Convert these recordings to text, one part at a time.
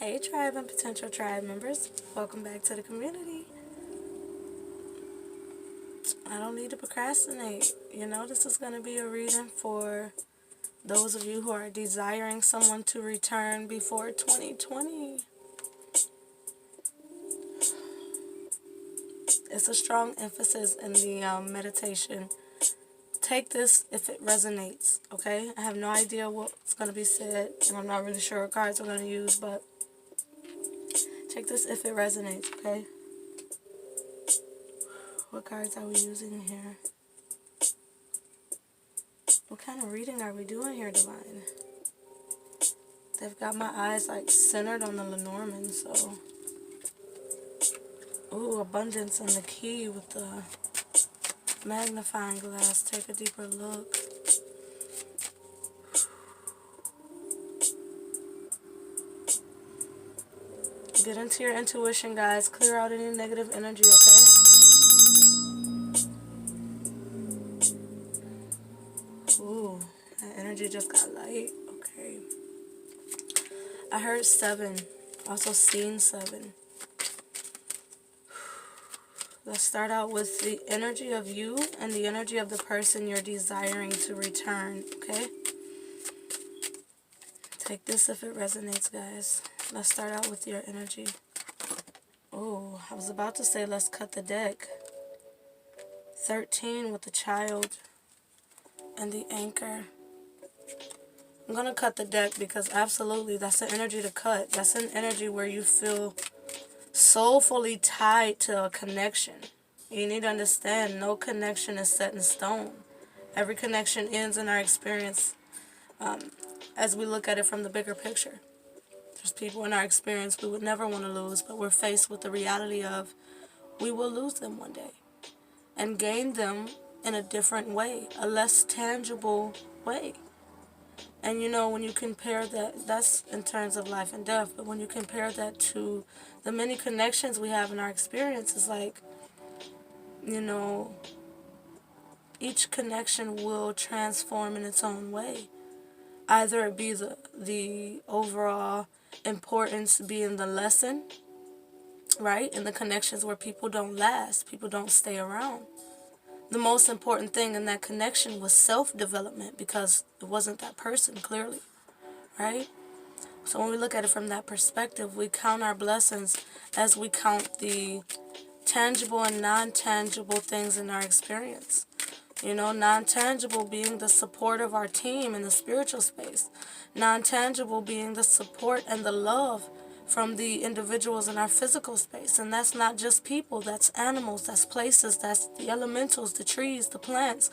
Hey tribe and potential tribe members, welcome back to the community. I don't need to procrastinate. This is going to be a reading for those of you who are desiring someone to return before 2020. It's a strong emphasis in the meditation. Take this if it resonates, okay? I have no idea what's going to be said, and I'm not really sure what cards we're going to use, but take this if it resonates, okay? What cards are we using here? What kind of reading are we doing here, Divine? They've got my eyes like centered on the Lenormand, so. Ooh, abundance and the key with the magnifying glass. Take a deeper look. Get into your intuition, guys. Clear out any negative energy, okay? Ooh, that energy just got light. Okay. I heard 7. Also seen 7. Let's start out with the energy of you and the energy of the person you're desiring to return, okay? Take this if it resonates, guys. Let's start out with your energy. Oh, I was about to say let's cut the deck. 13 with the child and the anchor. I'm going to cut the deck because absolutely that's an energy to cut. That's an energy where you feel soulfully tied to a connection. You need to understand no connection is set in stone. Every connection ends in our experience as we look at it from the bigger picture. There's people in our experience we would never want to lose, but we're faced with the reality of we will lose them one day and gain them in a different way, a less tangible way. And when you compare that, that's in terms of life and death, but when you compare that to the many connections we have in our experience, it's like, each connection will transform in its own way. Either it be the overall importance being the lesson, right? And the connections where people don't last, people don't stay around. The most important thing in that connection was self-development because it wasn't that person, clearly, right? So when we look at it from that perspective, we count our blessings as we count the tangible and non-tangible things in our experience. Non-tangible being the support of our team in the spiritual space. Non-tangible being the support and the love from the individuals in our physical space. And that's not just people, that's animals, that's places, that's the elementals, the trees, the plants,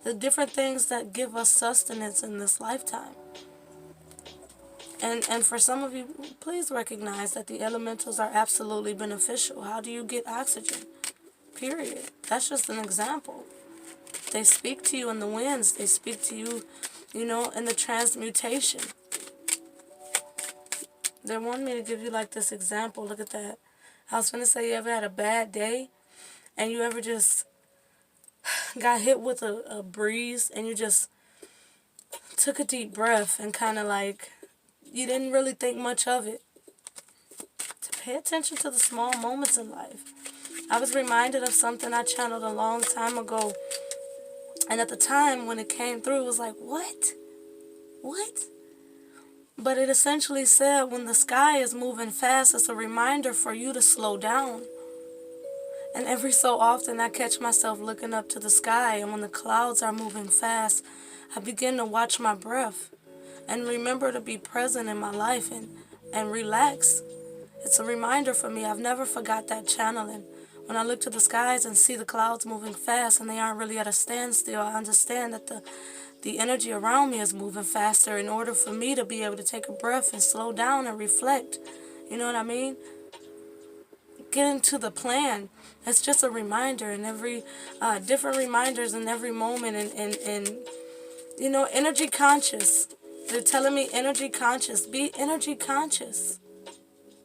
the different things that give us sustenance in this lifetime. And for some of you, please recognize that the elementals are absolutely beneficial. How do you get oxygen? Period. That's just an example. They speak to you in the winds. They speak to you, in the transmutation. They want me to give you like this example. Look at that. I was going to say, you ever had a bad day and you ever just got hit with a breeze and you just took a deep breath and kind of like, you didn't really think much of it. To pay attention to the small moments in life. I was reminded of something I channeled a long time ago. And at the time when it came through, it was like, what? What? But it essentially said when the sky is moving fast, it's a reminder for you to slow down. And every so often I catch myself looking up to the sky, and when the clouds are moving fast, I begin to watch my breath and remember to be present in my life and relax. It's a reminder for me. I've never forgot that channeling. When I look to the skies and see the clouds moving fast and they aren't really at a standstill, I understand that the energy around me is moving faster in order for me to be able to take a breath and slow down and reflect. You know what I mean? Get into the plan. It's just a reminder, and every different reminders in every moment, and energy conscious. They're telling me energy conscious. Be energy conscious.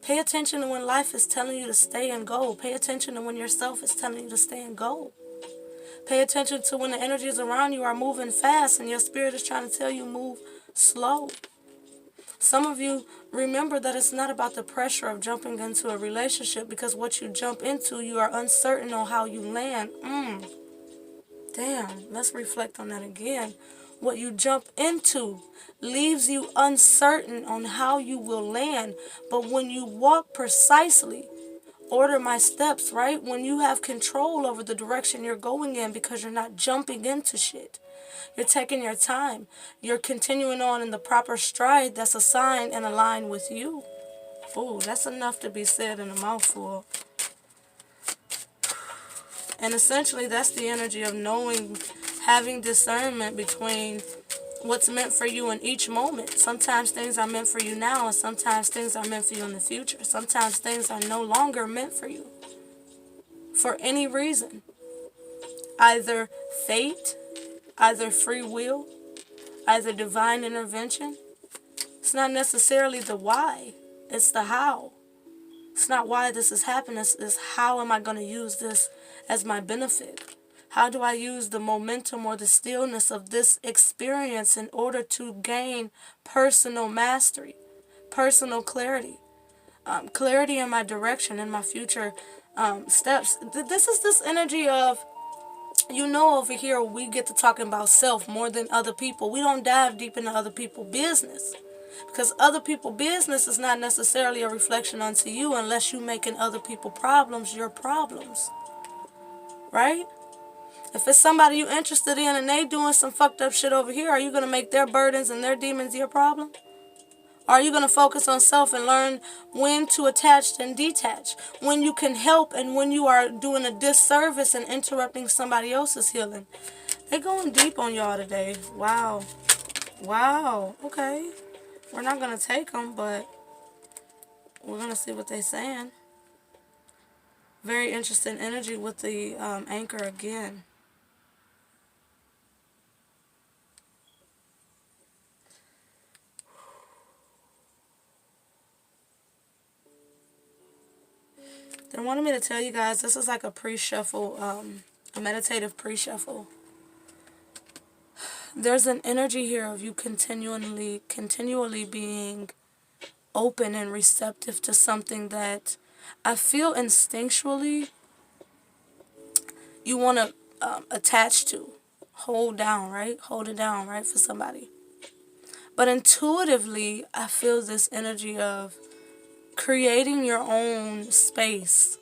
Pay attention to when life is telling you to stay and go. Pay attention to when yourself is telling you to stay and go. Pay attention to when the energies around you are moving fast and your spirit is trying to tell you move slow. Some of you remember that it's not about the pressure of jumping into a relationship, because what you jump into, you are uncertain on how you land. Damn, let's reflect on that again. What you jump into leaves you uncertain on how you will land. But when you walk precisely, order my steps, right? When you have control over the direction you're going in, because you're not jumping into shit. You're taking your time. You're continuing on in the proper stride that's assigned and aligned with you. Ooh, that's enough to be said in a mouthful. And essentially, that's the energy of knowing, having discernment between what's meant for you in each moment. Sometimes things are meant for you now, and sometimes things are meant for you in the future. Sometimes things are no longer meant for you for any reason. Either fate, either free will, either divine intervention. It's not necessarily the why, it's the how. It's not why this is happening, it's how am I going to use this as my benefit? How do I use the momentum or the stillness of this experience in order to gain personal mastery, personal clarity, clarity in my direction, in my future steps? This is this energy of, over here we get to talking about self more than other people. We don't dive deep into other people's business. Because other people's business is not necessarily a reflection onto you, unless you making other people's problems your problems. Right? If it's somebody you're interested in and they doing some fucked up shit over here, are you going to make their burdens and their demons your problem? Or are you going to focus on self and learn when to attach and detach? When you can help and when you are doing a disservice and interrupting somebody else's healing? They're going deep on y'all today. Wow. Wow. Okay. We're not going to take them, but we're going to see what they're saying. Very interesting energy with the anchor again. They wanted me to tell you guys, this is like a pre-shuffle, a meditative pre-shuffle. There's an energy here of you continually being open and receptive to something that I feel instinctually you want to attach to, hold down, right? Hold it down, right, for somebody. But intuitively, I feel this energy of creating your own space,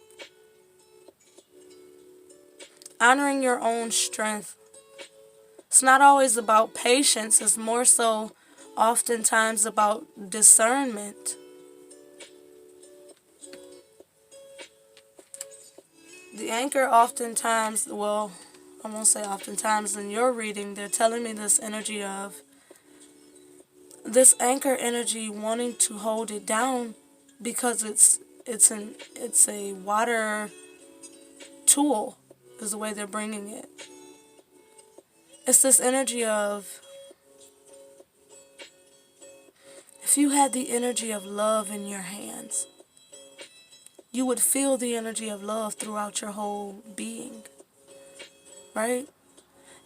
honoring your own strength. It's not always about patience, it's more so oftentimes about discernment. The anchor oftentimes, well, I won't say oftentimes, in your reading, they're telling me this energy of, this anchor energy wanting to hold it down because it's a water tool, is the way they're bringing it. It's this energy of, if you had the energy of love in your hands, you would feel the energy of love throughout your whole being, right?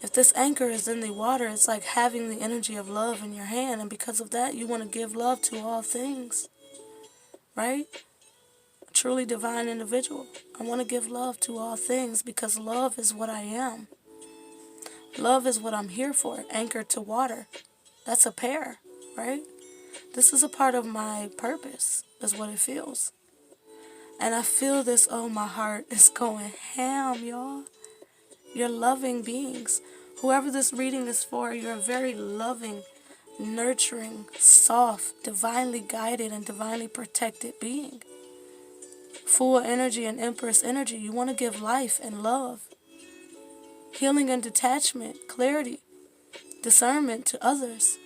If this anchor is in the water, it's like having the energy of love in your hand, and because of that, you want to give love to all things, right? A truly divine individual. I want to give love to all things because love is what I am. Love is what I'm here for, anchored to water. That's a pair, right? This is a part of my purpose, is what it feels. And I feel this, oh, my heart is going ham, y'all. You're loving beings. Whoever this reading is for, you're a very loving, nurturing, soft, divinely guided, and divinely protected being. Full of energy and Empress energy. You want to give life and love, healing and detachment, clarity, discernment to others.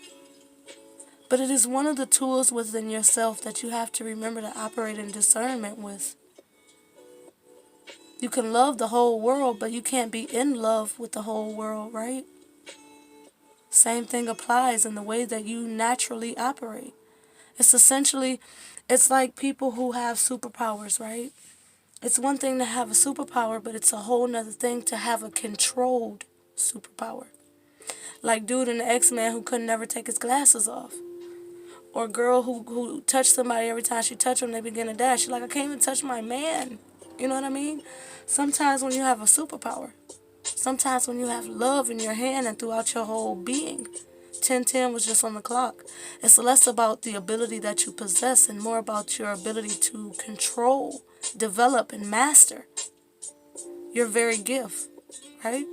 But it is one of the tools within yourself that you have to remember to operate in discernment with. You can love the whole world, but you can't be in love with the whole world, right? Same thing applies in the way that you naturally operate. It's like people who have superpowers, right? It's one thing to have a superpower, but it's a whole nother thing to have a controlled superpower. Like dude in the X-Men who could never take his glasses off. Or a girl who touch somebody, every time she touch them, they begin to dash. She's like, I can't even touch my man. You know what I mean? Sometimes when you have a superpower, sometimes when you have love in your hand and throughout your whole being, 1010 was just on the clock. It's less about the ability that you possess and more about your ability to control, develop, and master your very gift, right?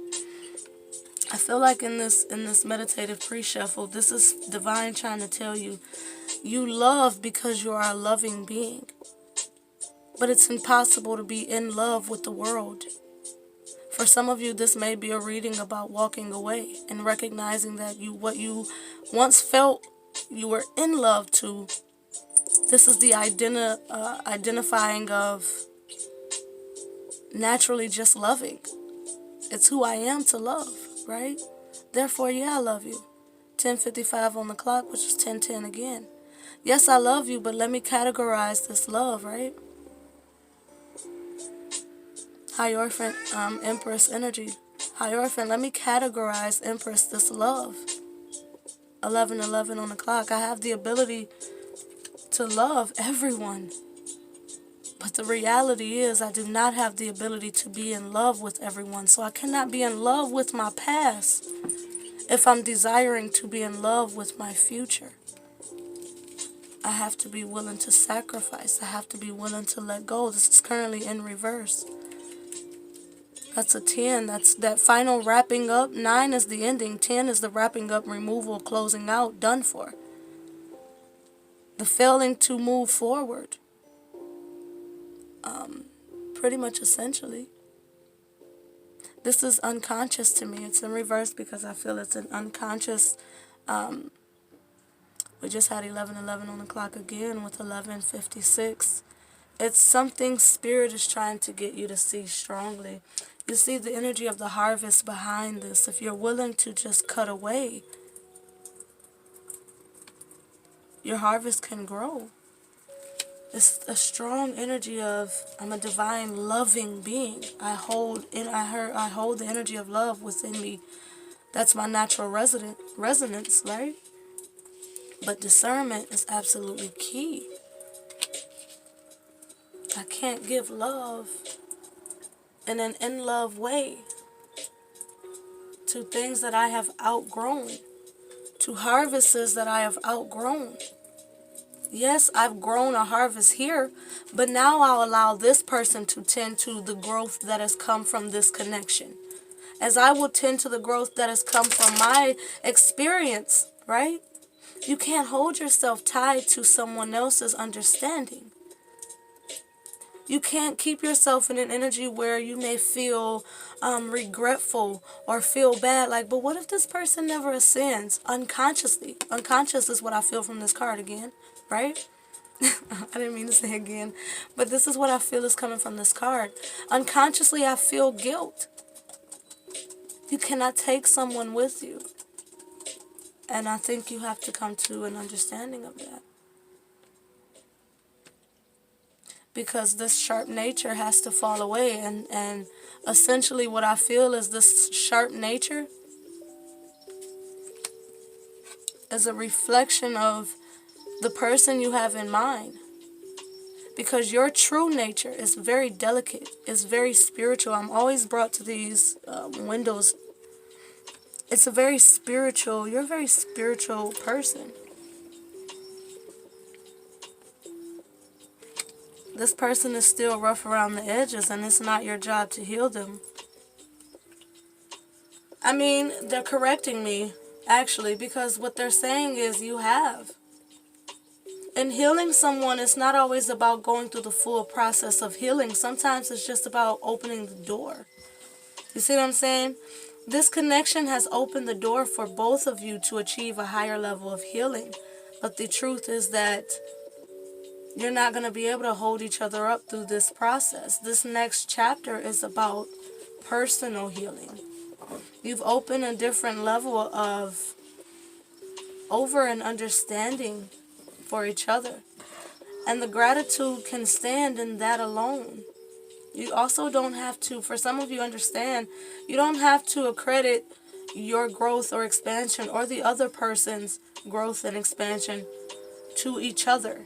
I feel like in this meditative pre-shuffle, this is divine trying to tell you, you love because you are a loving being. But it's impossible to be in love with the world. For some of you, this may be a reading about walking away and recognizing that what you once felt you were in love to, this is the identifying of naturally just loving. It's who I am to love, right? Therefore, yeah, I love you. 10:55 on the clock, which is 10:10 again. Yes, I love you, but let me categorize this love, right? Hierophant, Empress energy. Hierophant, let me categorize, Empress, this love. 11:11 on the clock. I have the ability to love everyone. But the reality is I do not have the ability to be in love with everyone. So I cannot be in love with my past if I'm desiring to be in love with my future. I have to be willing to sacrifice. I have to be willing to let go. This is currently in reverse. That's a 10. That's that final wrapping up. 9 is the ending. 10 is the wrapping up, removal, closing out, done for. The failing to move forward. Pretty much essentially. This is unconscious to me. It's in reverse because I feel it's an unconscious. We just had 11:11 on the clock again with 11:56. It's something Spirit is trying to get you to see strongly. You see the energy of the harvest behind this. If you're willing to just cut away, your harvest can grow. It's a strong energy of, I'm a divine loving being. I hold the energy of love within me. That's my natural resonance, right? But discernment is absolutely key. I can't give love in an in-love way to things that I have outgrown, to harvests that I have outgrown. Yes, I've grown a harvest here, but now I'll allow this person to tend to the growth that has come from this connection. As I will tend to the growth that has come from my experience, right? You can't hold yourself tied to someone else's understanding. You can't keep yourself in an energy where you may feel regretful or feel bad. Like, but what if this person never ascends unconsciously? Unconscious is what I feel from this card again, right? I didn't mean to say again, but this is what I feel is coming from this card. Unconsciously, I feel guilt. You cannot take someone with you. And I think you have to come to an understanding of that. Because this sharp nature has to fall away. And essentially what I feel is this sharp nature is a reflection of the person you have in mind. Because your true nature is very delicate. It's very spiritual. I'm always brought to these windows. It's a very spiritual, you're a very spiritual person. This person is still rough around the edges, and it's not your job to heal them. I mean, they're correcting me, actually, because what they're saying is you have. And healing someone is not always about going through the full process of healing. Sometimes it's just about opening the door. You see what I'm saying? This connection has opened the door for both of you to achieve a higher level of healing. But the truth is that you're not going to be able to hold each other up through this process. This next chapter is about personal healing. You've opened a different level of over and understanding for each other. And the gratitude can stand in that alone. You also don't have to, for some of you understand, you don't have to accredit your growth or expansion or the other person's growth and expansion to each other.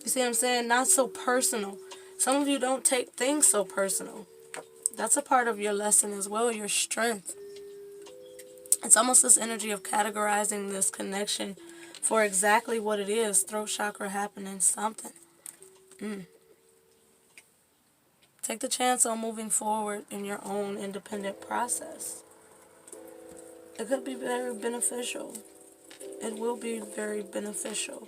You see what I'm saying? Not so personal. Some of you don't take things so personal. That's a part of your lesson as well, your strength. It's almost this energy of categorizing this connection for exactly what it is. Throat chakra happening, something. Take the chance on moving forward in your own independent process. It could be very beneficial. It will be very beneficial.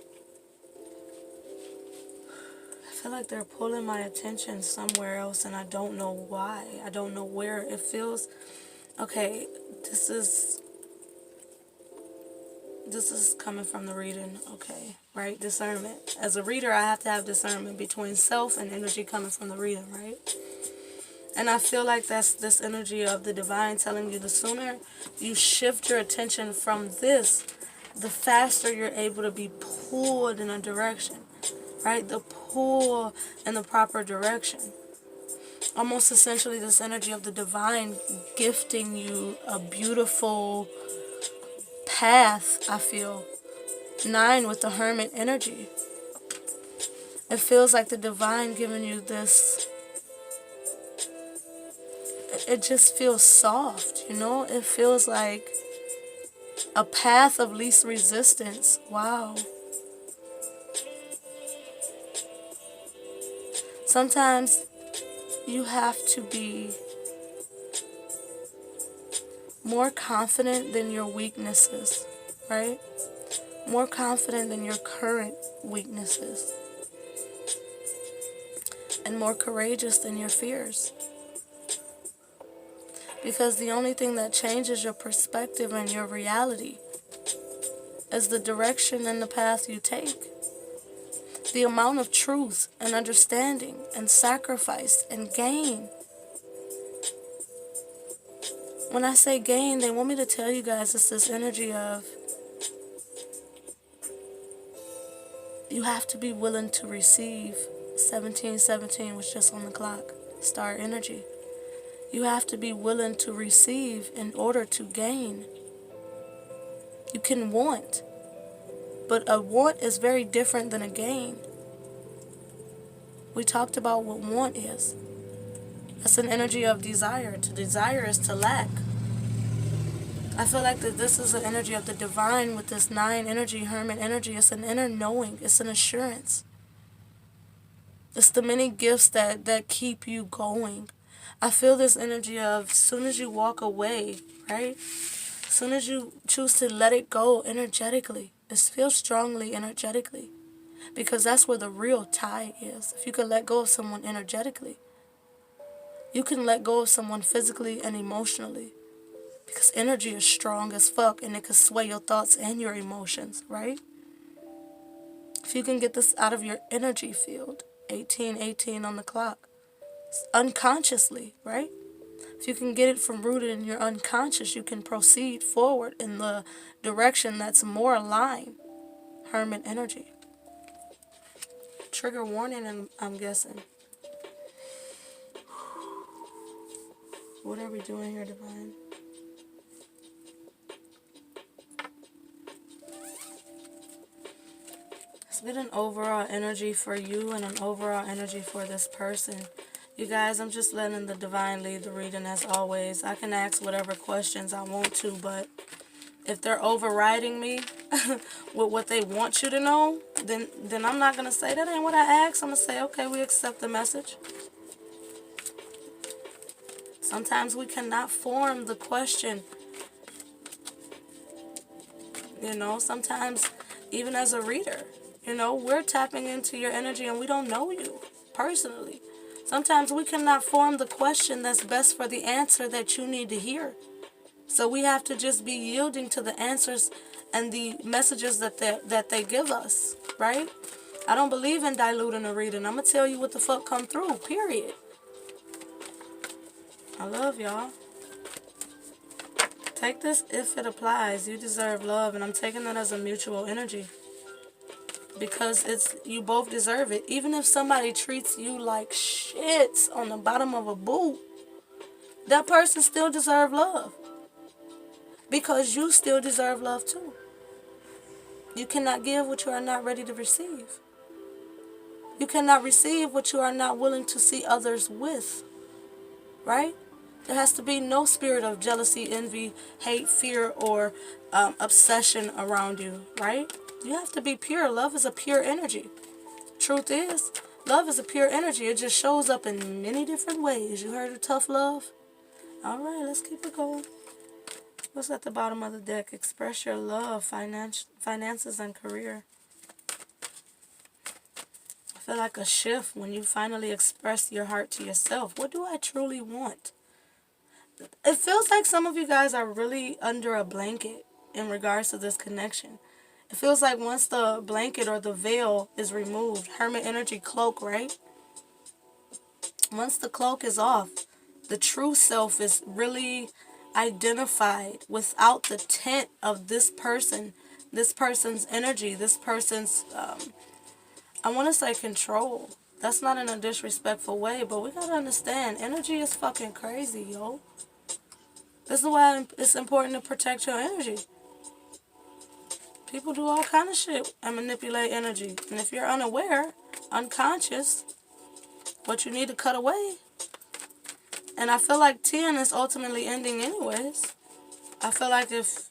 I feel like they're pulling my attention somewhere else and I don't know why. I don't know where. It feels... Okay, this is coming from the reading, okay, right? Discernment. As a reader, I have to have discernment between self and energy coming from the reading, right? And I feel like that's this energy of the divine telling you the sooner you shift your attention from this, the faster you're able to be pulled in a direction, right? The pull in the proper direction. Almost essentially this energy of the divine gifting you a beautiful path, I feel. 9 with the Hermit energy. It feels like the divine giving you this. It just feels soft, you know? It feels like a path of least resistance. Wow. Sometimes you have to be more confident than your weaknesses, right? More confident than your current weaknesses. And more courageous than your fears. Because the only thing that changes your perspective and your reality is the direction and the path you take. The amount of truth and understanding and sacrifice and gain. When I say gain, they want me to tell you guys it's this energy of you have to be willing to receive. 1717 was just on the clock. Star energy. You have to be willing to receive in order to gain. You can want, but a want is very different than a gain. We talked about what want is. That's an energy of desire. To desire is to lack. I feel like that this is an energy of the divine with this 9 energy, Hermit energy. It's an inner knowing. It's an assurance. It's the many gifts that keep you going. I feel this energy of as soon as you walk away, right? As soon as you choose to let it go energetically. It feels strongly energetically. Because that's where the real tie is. If you can let go of someone energetically, you can let go of someone physically and emotionally. Because energy is strong as fuck and it can sway your thoughts and your emotions, right? If you can get this out of your energy field, 1818 on the clock, unconsciously, right? If you can get it from rooted in your unconscious, you can proceed forward in the direction that's more aligned. Hermit energy. Trigger warning, I'm guessing. What are we doing here, divine? It's been an overall energy for you and an overall energy for this person. You guys, I'm just letting the divine lead the reading as always. I can ask whatever questions I want to, but if they're overriding me with what they want you to know, then I'm not going to say that ain't what I asked. I'm going to say, okay, we accept the message. Sometimes we cannot form the question. You know, sometimes even as a reader, you know, we're tapping into your energy and we don't know you personally. Sometimes we cannot form the question that's best for the answer that you need to hear. So we have to just be yielding to the answers and the messages that they give us, right? I don't believe in diluting a reading. I'm going to tell you what the fuck come through, period. I love y'all. Take this if it applies. You deserve love, and I'm taking that as a mutual energy. Because you both deserve it. Even if somebody treats you like shit on the bottom of a boot, that person still deserves love. Because you still deserve love too. You cannot give what you are not ready to receive. You cannot receive what you are not willing to see others with, right? There has to be no spirit of jealousy, envy, hate, fear, or obsession around you, right? You have to be pure. Love is a pure energy. Truth is, love is a pure energy. It just shows up in many different ways. You heard of tough love? All right, let's keep it going. What's at the bottom of the deck? Express your love, finances, and career. I feel like a shift when you finally express your heart to yourself. What do I truly want? It feels like some of you guys are really under a blanket in regards to this connection. It feels like once the blanket or the veil is removed, hermit energy cloak, right? Once the cloak is off, the true self is really identified without the tint of this person, this person's energy, this person's, I want to say control. That's not in a disrespectful way, but we gotta understand, energy is fucking crazy, yo. This is why it's important to protect your energy. People do all kind of shit and manipulate energy. And if you're unaware, unconscious, what you need to cut away. And I feel like 10 is ultimately ending anyways. I feel like if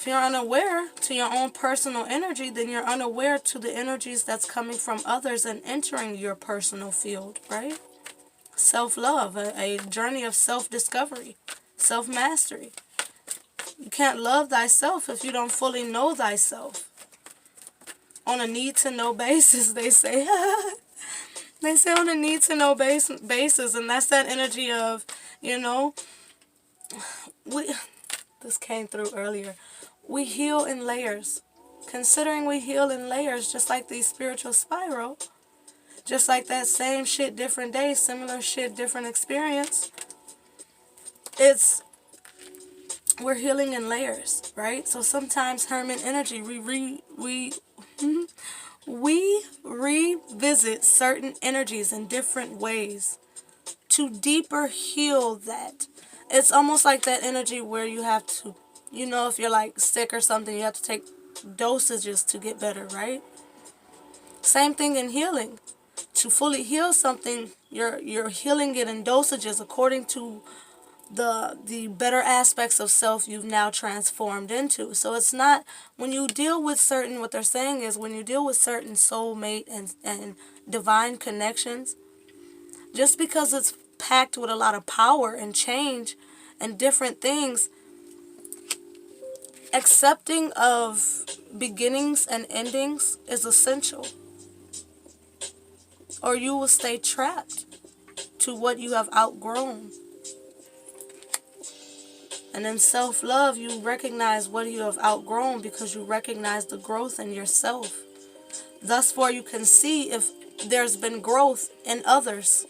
you're unaware to your own personal energy, then you're unaware to the energies that's coming from others and entering your personal field, right? Self-love, a journey of self-discovery, self-mastery. You can't love thyself if you don't fully know thyself. On a need-to-know basis, they say. They say on a need-to-know basis, and that's that energy of, you know, this came through earlier. We heal in layers. Considering we heal in layers, just like the spiritual spiral, just like that same shit, different day, similar shit, different experience. We're healing in layers, right? So sometimes hermit energy, we revisit certain energies in different ways to deeper heal that. It's almost like that energy where you have to, you know, if you're like sick or something, you have to take dosages to get better, right? Same thing in healing. To fully heal something, you're healing it in dosages according to the better aspects of self you've now transformed into. So it's not, when you deal with certain, what they're saying is, when you deal with certain soulmate and divine connections, just because it's packed with a lot of power and change and different things, accepting of beginnings and endings is essential, or you will stay trapped to what you have outgrown. And in self-love, you recognize what you have outgrown because you recognize the growth in yourself. Thus far, you can see if there's been growth in others.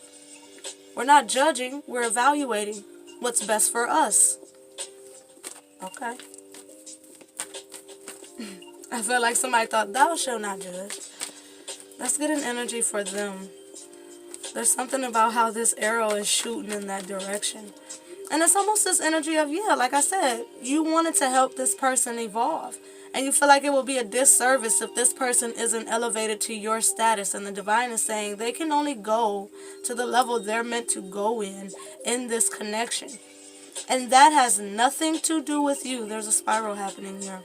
We're not judging, we're evaluating what's best for us. Okay. I feel like somebody thought, thou shalt not judge. Let's get an energy for them. There's something about how this arrow is shooting in that direction. And it's almost this energy of, yeah, like I said, you wanted to help this person evolve. And you feel like it will be a disservice if this person isn't elevated to your status. And the divine is saying they can only go to the level they're meant to go in this connection. And that has nothing to do with you. There's a spiral happening here.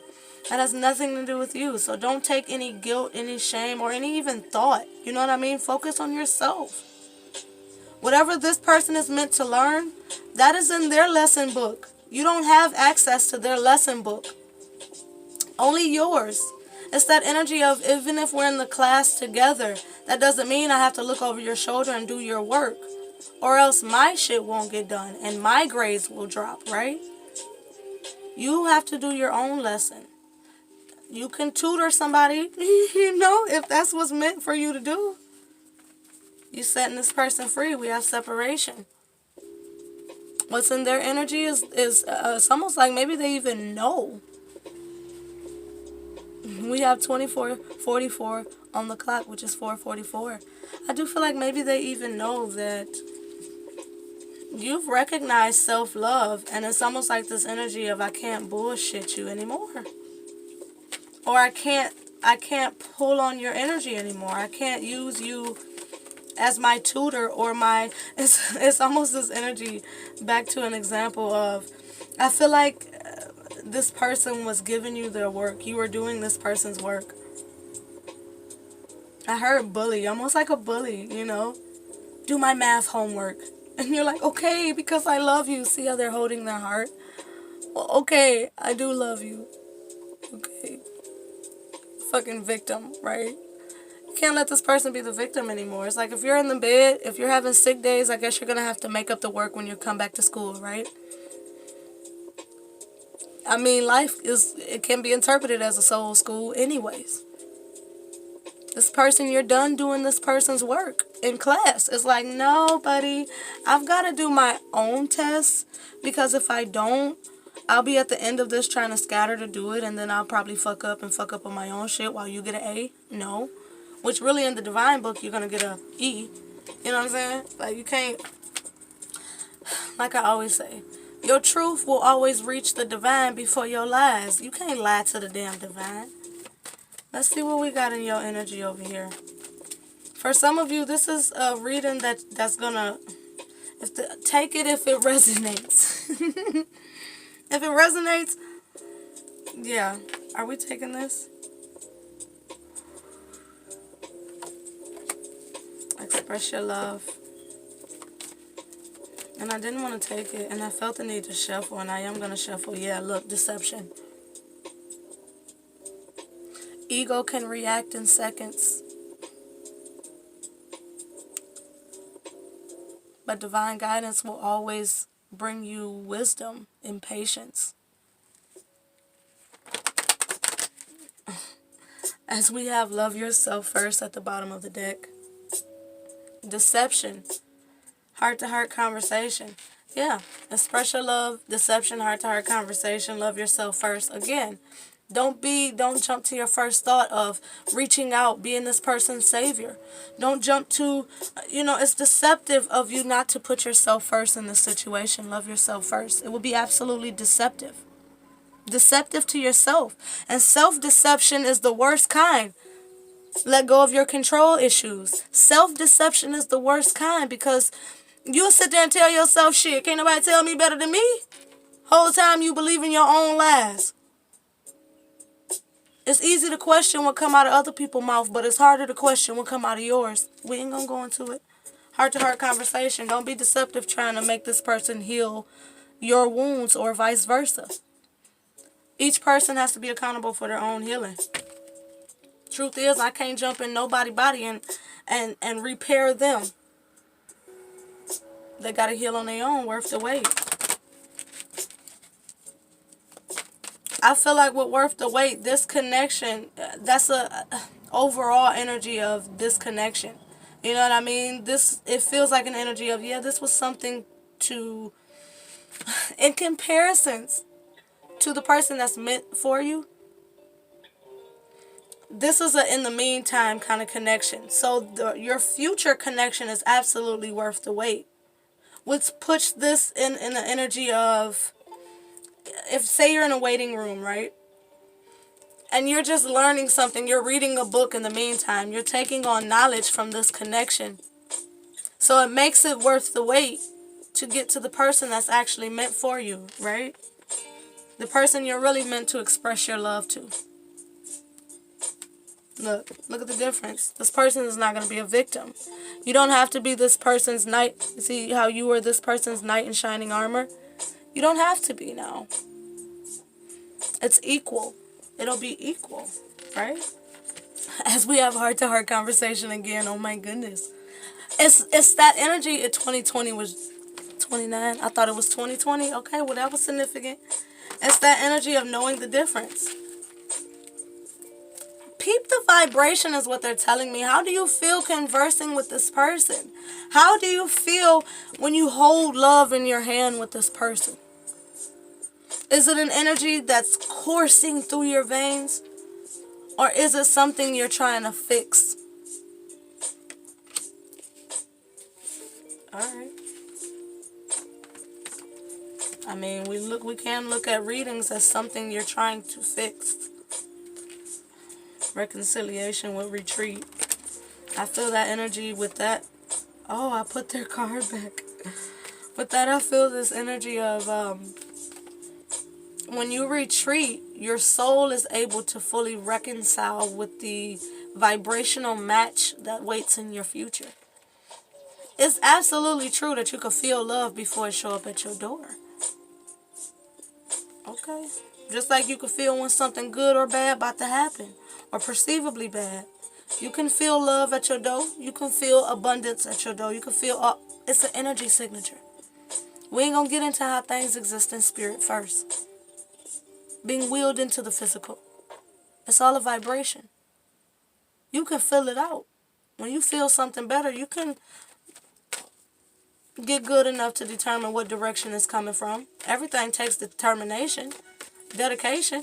That has nothing to do with you. So don't take any guilt, any shame, or any even thought. You know what I mean? Focus on yourself. Whatever this person is meant to learn, that is in their lesson book. You don't have access to their lesson book. Only yours. It's that energy of, even if we're in the class together, that doesn't mean I have to look over your shoulder and do your work. Or else my shit won't get done and my grades will drop, right? You have to do your own lesson. You can tutor somebody, you know, if that's what's meant for you to do. You setting this person free. We have separation. What's in their energy is it's almost like maybe they even know. We have 24:44 on the clock, which is 4:44. I do feel like maybe they even know that you've recognized self-love, and it's almost like this energy of, I can't bullshit you anymore. or I can't pull on your energy anymore. I can't use you as my tutor or my it's almost this energy back to an example of I feel like this person was giving you their work. You were doing this person's work. I heard bully, almost like a bully, do my math homework. And you're like, okay, because I love you. See how they're holding their heart? Well, okay, I do love you. Okay. Fucking victim, right? You can't let this person be the victim anymore. It's like if you're in the bed, if you're having sick days, I guess you're going to have to make up the work when you come back to school, right? I mean, it can be interpreted as a soul school anyways. This person, you're done doing this person's work in class. It's like, no, buddy, I've got to do my own tests because if I don't, I'll be at the end of this trying to scatter to do it, and then I'll probably fuck up on my own shit while you get an A. No. Which really in the divine book, you're going to get a E. You know what I'm saying? Like, you can't, like I always say, your truth will always reach the divine before your lies. You can't lie to the damn divine. Let's see what we got in your energy over here. For some of you, this is a reading that's gonna take it if it resonates. If it resonates, yeah. Are we taking this? Express your love. And I didn't want to take it, and I felt the need to shuffle, and I am gonna shuffle. Yeah, look, deception. Ego can react in seconds. But divine guidance will always bring you wisdom and patience. As we have love yourself first at the bottom of the deck. Deception. Heart-to-heart conversation. Yeah. Express your love. Deception. Heart-to-heart conversation. Love yourself first. Again. Don't jump to your first thought of reaching out, being this person's savior. Don't jump to, it's deceptive of you not to put yourself first in this situation. Love yourself first. It will be absolutely deceptive. Deceptive to yourself. And self-deception is the worst kind. Let go of your control issues. Self-deception is the worst kind because you'll sit there and tell yourself, shit, can't nobody tell me better than me. Whole time you believe in your own lies. It's easy to question what come out of other people's mouth, but it's harder to question what come out of yours. We ain't gonna go into it. Heart-to-heart conversation. Don't be deceptive trying to make this person heal your wounds or vice versa. Each person has to be accountable for their own healing. Truth is, I can't jump in nobody's body and repair them. They gotta heal on their own, worth the wait. I feel like with worth the wait, this connection, that's a overall energy of disconnection. You know what I mean? It feels like an energy of, yeah, this was something to, in comparisons to the person that's meant for you, this is a in the meantime kind of connection. So your future connection is absolutely worth the wait. Which puts this in the energy of, if say you're in a waiting room, right? And you're just learning something. You're reading a book in the meantime. You're taking on knowledge from this connection. So it makes it worth the wait to get to the person that's actually meant for you, right? The person you're really meant to express your love to. Look at the difference. This person is not going to be a victim. You don't have to be this person's knight. See how you were this person's knight in shining armor? You don't have to be now. It's equal. It'll be equal, right? As we have heart-to-heart conversation again, oh my goodness. It's that energy. 2020 was 29. I thought it was 2020. Okay, well that was significant. It's that energy of knowing the difference. Peep the vibration is what they're telling me. How do you feel conversing with this person? How do you feel when you hold love in your hand with this person? Is it an energy that's coursing through your veins? Or is it something you're trying to fix? Alright. I mean, we can look at readings as something you're trying to fix. Reconciliation with retreat. I feel that energy with that. Oh, I put their card back. With that, I feel this energy of when you retreat, your soul is able to fully reconcile with the vibrational match that waits in your future. It's absolutely true that you can feel love before it show up at your door. Okay? Just like you can feel when something good or bad about to happen, or perceivably bad. You can feel love at your door. You can feel abundance at your door. You can feel, it's an energy signature. We ain't gonna get into how things exist in spirit first. Being wheeled into the physical. It's all a vibration. You can feel it out. When you feel something better, you can get good enough to determine what direction it's coming from. Everything takes determination, dedication.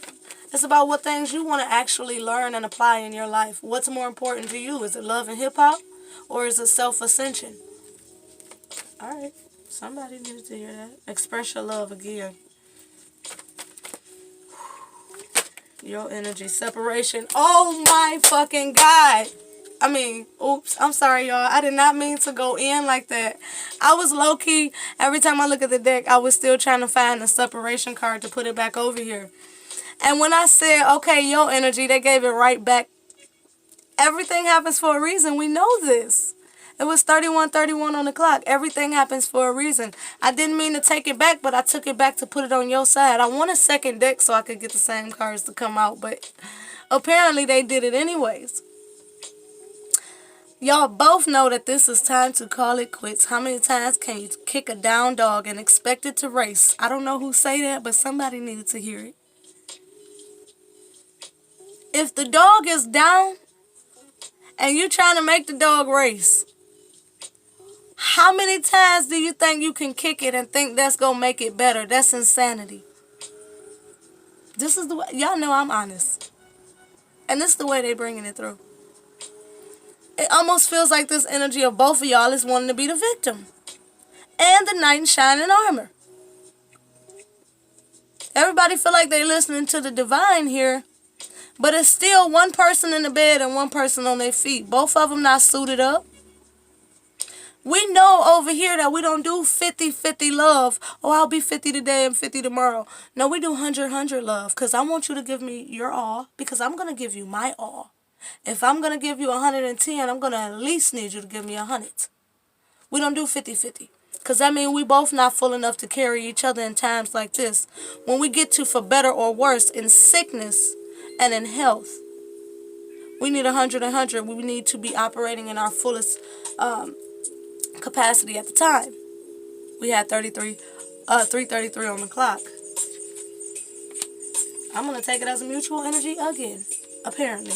It's about what things you want to actually learn and apply in your life. What's more important to you? Is it love and hip-hop? Or is it self-ascension? Alright, somebody needs to hear that. Express your love again. Your energy. Separation. Oh my fucking God. Oops, I'm sorry, y'all. I did not mean to go in like that. I was low-key, every time I look at the deck, I was still trying to find the separation card to put it back over here. And when I said, okay, your energy, they gave it right back. Everything happens for a reason. We know this. It was 31:31 on the clock. Everything happens for a reason. I didn't mean to take it back, but I took it back to put it on your side. I want a second deck so I could get the same cards to come out, but apparently they did it anyways. Y'all both know that this is time to call it quits. How many times can you kick a down dog and expect it to race? I don't know who say that, but somebody needed to hear it. If the dog is down and you're trying to make the dog race, how many times do you think you can kick it and think that's going to make it better? That's insanity. This is the way, y'all know I'm honest. And this is the way they bringing it through. It almost feels like this energy of both of y'all is wanting to be the victim. And the knight in shining armor. Everybody feel like they're listening to the divine here. But it's still one person in the bed and one person on their feet. Both of them not suited up. We know over here that we don't do 50-50 love. Oh, I'll be 50 today and 50 tomorrow. No, we do 100-100 love. Because I want you to give me your all. Because I'm going to give you my all. If I'm going to give you 110, I'm going to at least need you to give me 100. We don't do 50-50. Because that means we both not full enough to carry each other in times like this. When we get to for better or worse in sickness and in health, we need 100-100. We need to be operating in our fullest capacity at the time. We had 3:33 on the clock. I'm going to take it as a mutual energy again, apparently.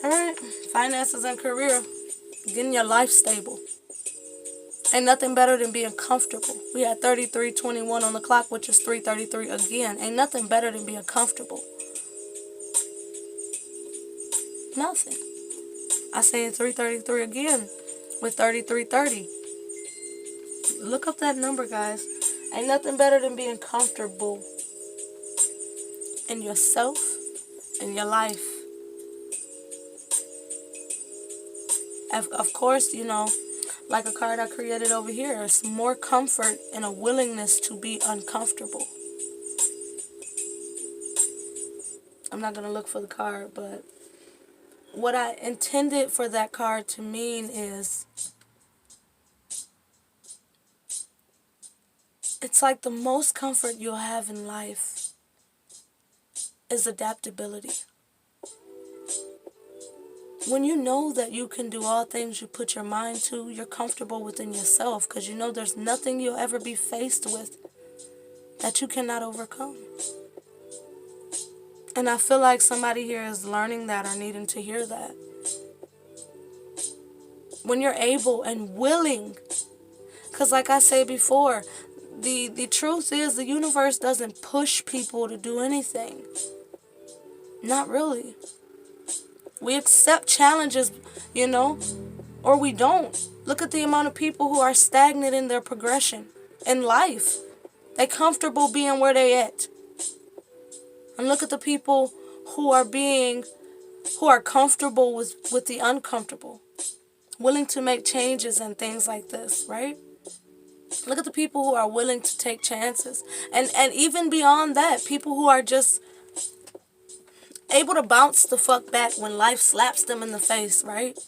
Alright, finances and career, getting your life stable. Ain't nothing better than being comfortable. We had 33:21 on the clock, which is 3:33 again. Ain't nothing better than being comfortable. Nothing. I said 3:33 again with 33:30. Look up that number, guys. Ain't nothing better than being comfortable in yourself, in your life. Of course, you know, like a card I created over here, it's more comfort and a willingness to be uncomfortable. I'm not going to look for the card, but what I intended for that card to mean is it's like the most comfort you'll have in life is adaptability. When you know that you can do all things you put your mind to, you're comfortable within yourself because you know there's nothing you'll ever be faced with that you cannot overcome. And I feel like somebody here is learning that or needing to hear that. When you're able and willing, because like I said before, the truth is the universe doesn't push people to do anything. Not really. We accept challenges, you know, or we don't. Look at the amount of people who are stagnant in their progression in life. They're comfortable being where they at. And look at the people who are being who are comfortable with the uncomfortable, willing to make changes and things like this, right? Look at the people who are willing to take chances. And even beyond that, people who are just able to bounce the fuck back when life slaps them in the face, right?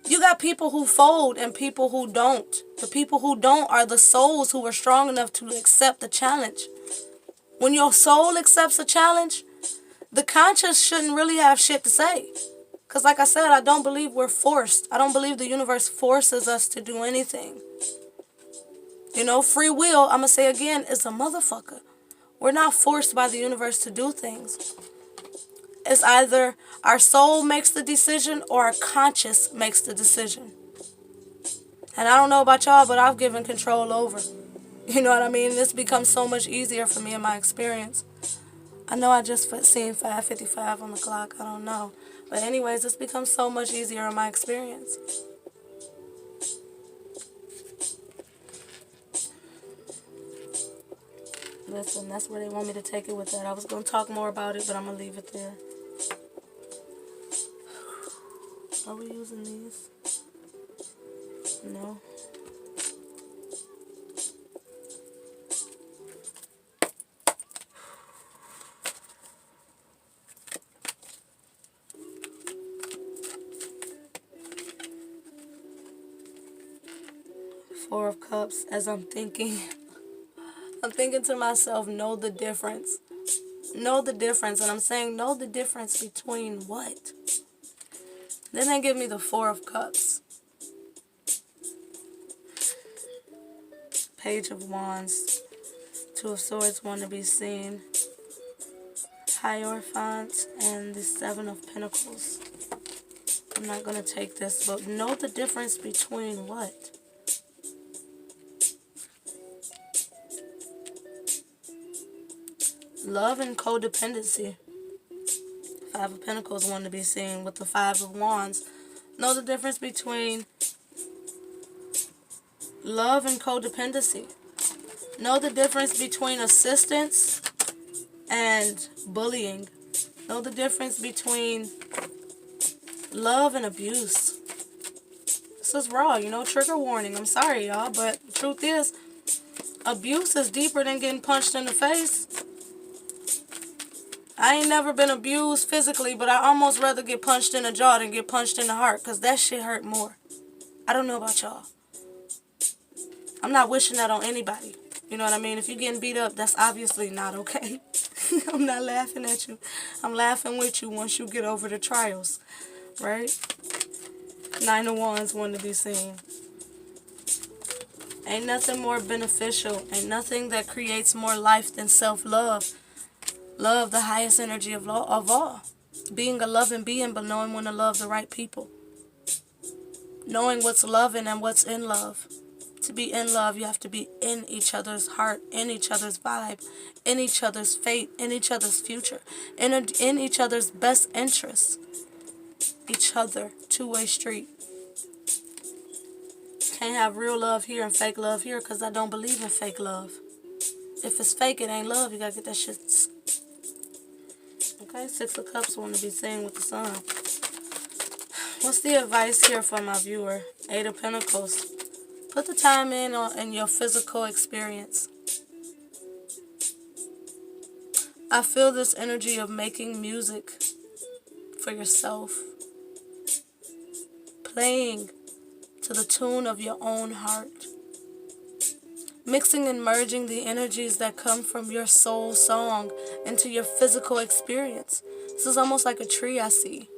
You got people who fold and people who don't. The people who don't are the souls who are strong enough to accept the challenge. When your soul accepts a challenge, the conscious shouldn't really have shit to say. Because like I said, I don't believe we're forced. I don't believe the universe forces us to do anything. You know, free will, I'm going to say again, is a motherfucker. We're not forced by the universe to do things. It's either our soul makes the decision or our conscious makes the decision. And I don't know about y'all, but I've given control over. You know what I mean? This becomes so much easier for me in my experience. I know I just seen 5:55 on the clock. I don't know. But anyways, this becomes so much easier in my experience. Listen, that's where they want me to take it with that. I was going to talk more about it, but I'm going to leave it there. Are we using these? No. Four of Cups, as I'm thinking. I'm thinking to myself, know the difference. Know the difference. And I'm saying, know the difference between what? Then they give me the Four of Cups. Page of Wands. Two of Swords, one to be seen. Hierophant and the Seven of Pentacles. I'm not going to take this, but know the difference between what? Love and codependency. Five of Pentacles, one to be seen with the Five of Wands. Know the difference between love and codependency. Know the difference between assistance and bullying. Know the difference between love and abuse. This is raw, you know, trigger warning. I'm sorry, y'all, but the truth is, abuse is deeper than getting punched in the face. I ain't never been abused physically, but I almost rather get punched in the jaw than get punched in the heart, because that shit hurt more. I don't know about y'all. I'm not wishing that on anybody. You know what I mean? If you're getting beat up, that's obviously not okay. I'm not laughing at you. I'm laughing with you once you get over the trials. Right? Nine of Wands, one to be seen. Ain't nothing more beneficial. Ain't nothing that creates more life than self-love. Love, the highest energy of all. Being a loving being, but knowing when to love the right people. Knowing what's loving and what's in love. To be in love, you have to be in each other's heart, in each other's vibe, in each other's fate, in each other's future, in each other's best interests. Each other, two-way street. Can't have real love here and fake love here, because I don't believe in fake love. If it's fake, it ain't love. You gotta get that shit. Okay, Six of Cups, want to be seen with the Sun. What's the advice here for my viewer? Eight of Pentacles. Put the time in your physical experience. I feel this energy of making music for yourself. Playing to the tune of your own heart. Mixing and merging the energies that come from your soul song into your physical experience. This is almost like a tree I see.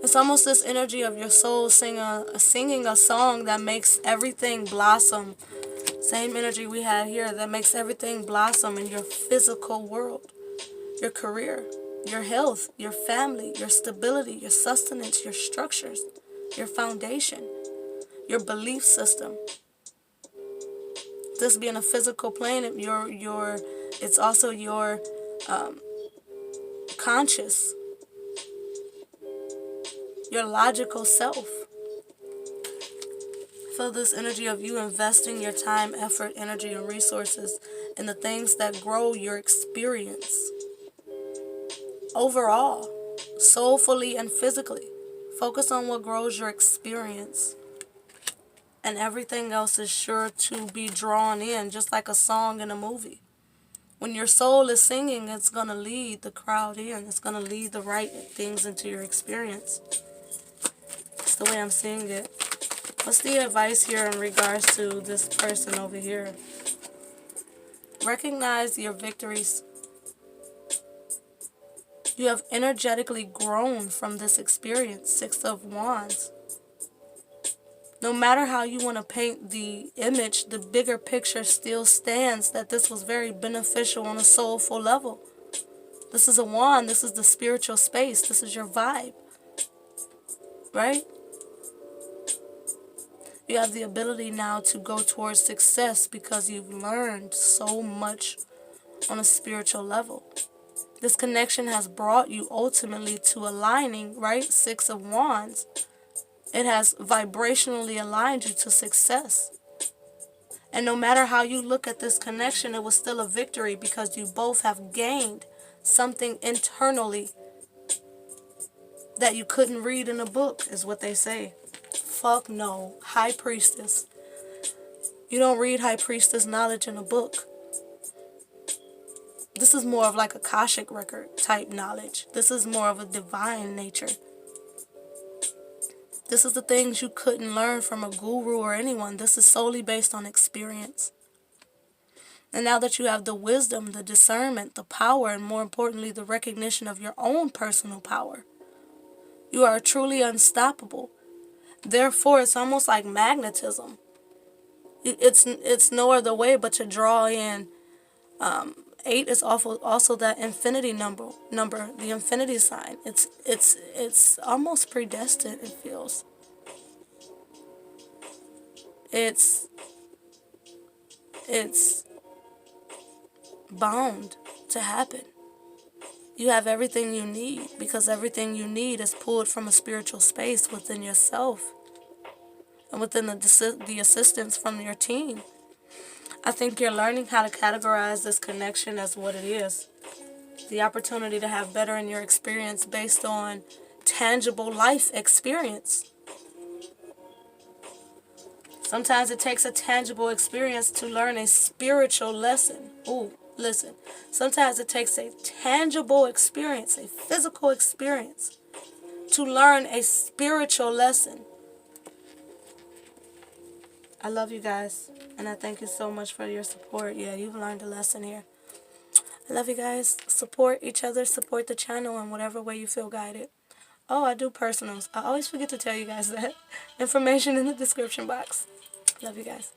It's almost this energy of your soul singing a song that makes everything blossom. Same energy we had here that makes everything blossom in your physical world. Your career, your health, your family, your stability, your sustenance, your structures, your foundation, your belief system. This being a physical plane, it's also your conscious, your logical self. Feel this energy of you investing your time, effort, energy, and resources in the things that grow your experience overall, soulfully and physically. Focus on what grows your experience. And everything else is sure to be drawn in, just like a song in a movie. When your soul is singing, it's going to lead the crowd in. It's going to lead the right things into your experience. That's the way I'm seeing it. What's the advice here in regards to this person over here? Recognize your victories. You have energetically grown from this experience. 6 of Wands. No matter how you want to paint the image, the bigger picture still stands that this was very beneficial on a soulful level. This is a wand. This is the spiritual space. This is your vibe. Right? You have the ability now to go towards success because you've learned so much on a spiritual level. This connection has brought you ultimately to aligning, right? 6 of Wands. It has vibrationally aligned you to success. And no matter how you look at this connection, it was still a victory because you both have gained something internally that you couldn't read in a book, is what they say. Fuck no. High Priestess. You don't read High Priestess knowledge in a book. This is more of like a Akashic record type knowledge. This is more of a divine nature. This is the things you couldn't learn from a guru or anyone. This is solely based on experience. And now that you have the wisdom, the discernment, the power, and more importantly, the recognition of your own personal power, you are truly unstoppable. Therefore, it's almost like magnetism. It's no other way but to draw in. 8 is also that infinity number, the infinity sign. It's almost predestined, it feels. It's bound to happen. You have everything you need because everything you need is pulled from a spiritual space within yourself and within the assistance from your team. I think you're learning how to categorize this connection as what it is. The opportunity to have better in your experience based on tangible life experience. Sometimes it takes a tangible experience to learn a spiritual lesson. Ooh, listen. Sometimes it takes a tangible experience, a physical experience, to learn a spiritual lesson. I love you guys, and I thank you so much for your support. Yeah, you've learned a lesson here. I love you guys. Support each other, support the channel in whatever way you feel guided. Oh, I do personals. I always forget to tell you guys that. Information in the description box. Love you guys.